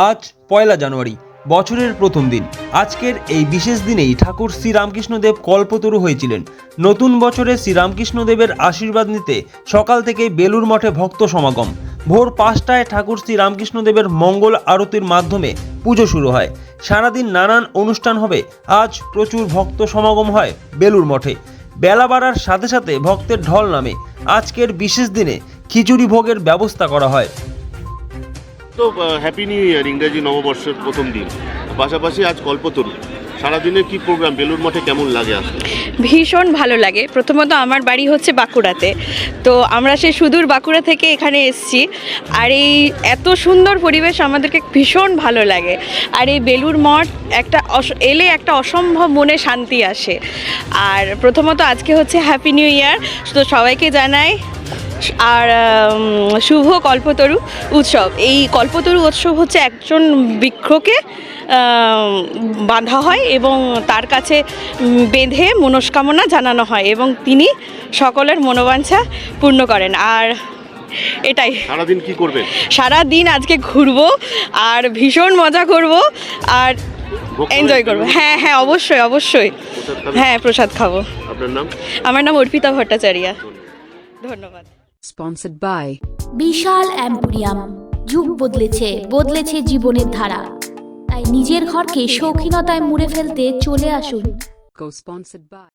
আজ পয়লা জানুয়ারি, বছরের প্রথম দিন। আজকের এই বিশেষ দিনেই ঠাকুর শ্রীরামকৃষ্ণদেব কল্পতরু হয়েছিলেন। নতুন বছরে শ্রীরামকৃষ্ণদেবের আশীর্বাদ নিতে সকাল থেকে বেলুর মঠে ভক্ত সমাগম। ভোর 5টায় ঠাকুর শ্রীরামকৃষ্ণদেবের মঙ্গল আরতির মাধ্যমে পুজো শুরু হয়। সারাদিন নানান অনুষ্ঠান হবে। আজ প্রচুর ভক্ত সমাগম হয় বেলুর মঠে। বেলা বাড়ার সাথে সাথে ভক্তের ঢল নামে। আজকের বিশেষ দিনে খিচুড়ি ভোগের ব্যবস্থা করা হয়। তো হ্যাপি নিউ ইয়ার, ইংরেজি নববর্ষের প্রথম দিন, পাশাপাশি আজ কল্পতরু। সারাদিনের কি প্রোগ্রাম, বেলুর মঠে কেমন লাগে আসলে? ভীষণ ভালো লাগে। প্রথমত আমার বাড়ি হচ্ছে বাঁকুড়াতে, তো আমরা সেই সুদূর বাঁকুড়া থেকে এখানে এসেছি। আর এই এত সুন্দর পরিবেশ আমাদেরকে ভীষণ ভালো লাগে। আর এই বেলুর মঠ এলে একটা অসম্ভব মনে শান্তি আসে। আর প্রথমত আজকে হচ্ছে হ্যাপি নিউ ইয়ার, তো সবাইকে জানাই। আর শুভ কল্পতরু উৎসব। এই কল্পতরু উৎসব হচ্ছে একজন বৃক্ষকে বাঁধা হয় এবং তার কাছে বেঁধে মনস্কামনা জানানো হয় এবং তিনি সকলের মনোবাঞ্ছা পূর্ণ করেন। আর এটাই। সারাদিন কি করবেন? সারাদিন আজকে ঘুরবো আর ভীষণ মজা করব আর এনজয় করবো। হ্যাঁ হ্যাঁ, অবশ্যই অবশ্যই। হ্যাঁ, প্রসাদ খাবো। আপনার নাম? আমার নাম অর্পিতা ভট্টাচার্য। ধন্যবাদ। Sponsored by বিশাল অ্যাম্পোরিয়াম। যুগ বদলেছে জীবনের ধারা। তাই নিজের ঘরকে শৌখিনতায় মুড়ে ফেলতে চলে আসুন। Co-sponsored by